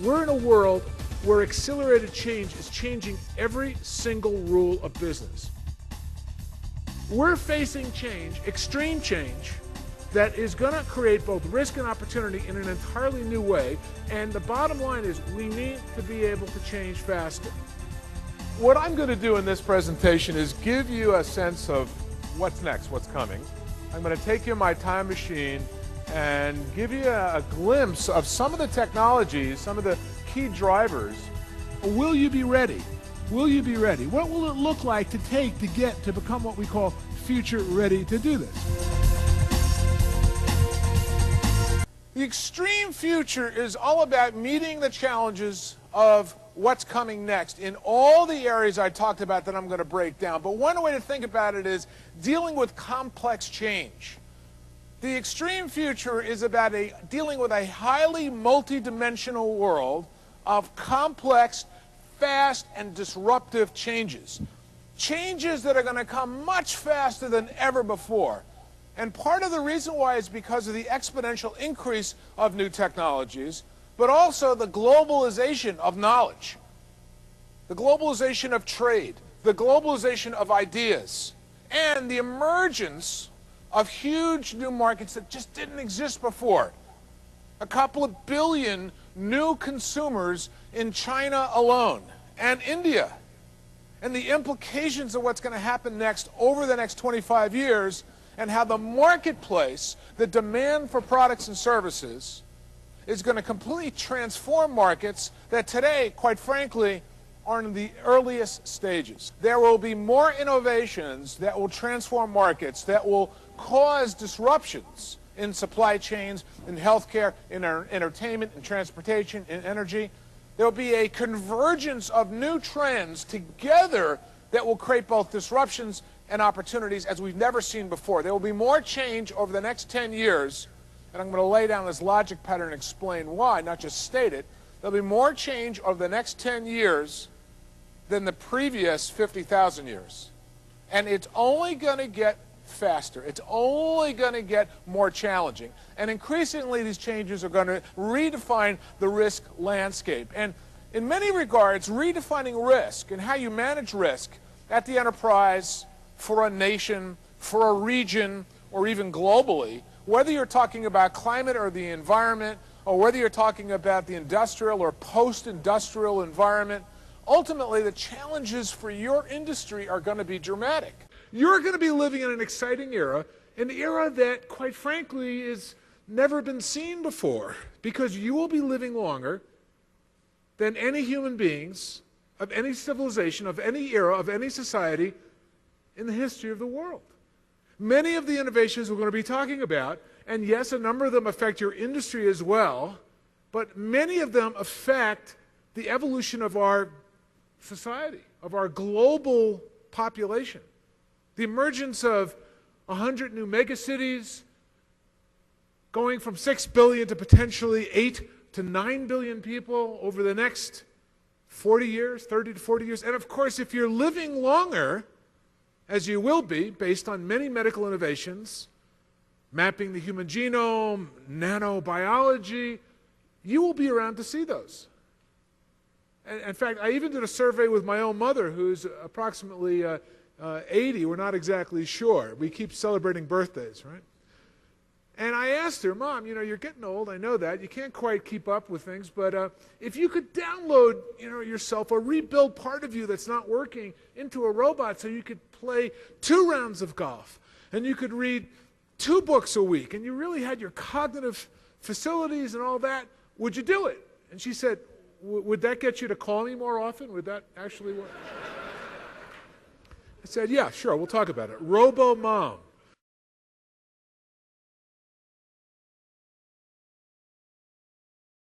We're in a world where accelerated change is changing every single rule of business. We're facing change, extreme change, that is going to create both risk and opportunity in an entirely new way, and the bottom line is we need to be able to change faster. What I'm going to do in this presentation is give you a sense of what's next, what's coming. I'm going to take you in my time machine and give you a glimpse of some of the technologies, some of the key drivers. Will you be ready? Will you be ready? What will it look like to get to become what we call future ready to do this? The extreme future is all about meeting the challenges of what's coming next in all the areas I talked about that I'm going to break down. But one way to think about it is dealing with complex change. The extreme future is about dealing with a highly multidimensional world of complex, fast, and disruptive changes. Changes that are going to come much faster than ever before. And part of the reason why is because of the exponential increase of new technologies, but also the globalization of knowledge, the globalization of trade, the globalization of ideas, and the emergence of huge new markets that just didn't exist before. A couple of billion new consumers in China alone, and India. And the implications of what's going to happen next over the next 25 years, and how the marketplace, the demand for products and services, is going to completely transform markets that today, quite frankly, are in the earliest stages. There will be more innovations that will transform markets, that will cause disruptions in supply chains, in healthcare, in entertainment, in transportation, in energy. There will be a convergence of new trends together that will create both disruptions and opportunities as we've never seen before. There will be more change over the next 10 years, and I'm going to lay down this logic pattern and explain why, not just state it. There'll be more change over the next 10 years than the previous 50,000 years. And it's only going to get faster. It's only going to get more challenging. And increasingly, these changes are going to redefine the risk landscape. And in many regards, redefining risk and how you manage risk at the enterprise, for a nation, for a region, or even globally, whether you're talking about climate or the environment, or whether you're talking about the industrial or post-industrial environment, ultimately the challenges for your industry are going to be dramatic. You're going to be living in an exciting era, an era that, quite frankly, has never been seen before, because you will be living longer than any human beings of any civilization, of any era, of any society in the history of the world. Many of the innovations we're going to be talking about, and yes, a number of them affect your industry as well, but many of them affect the evolution of our society, of our global population. The emergence of 100 new megacities, going from 6 billion to potentially 8 to 9 billion people over the next 40 years, 30 to 40 years. And of course, if you're living longer, as you will be, based on many medical innovations, mapping the human genome, nanobiology, you will be around to see those. And in fact, I even did a survey with my own mother, who's approximately 80. We're not exactly sure. We keep celebrating birthdays, right? And I asked her, Mom, you know, you're getting old, I know that. You can't quite keep up with things, but if you could download, yourself or rebuild part of you that's not working into a robot so you could play 2 rounds of golf, and you could read 2 books a week, and you really had your cognitive facilities and all that, would you do it? And she said, would that get you to call me more often? Would that actually work? I said, yeah, sure, we'll talk about it. Robo-Mom.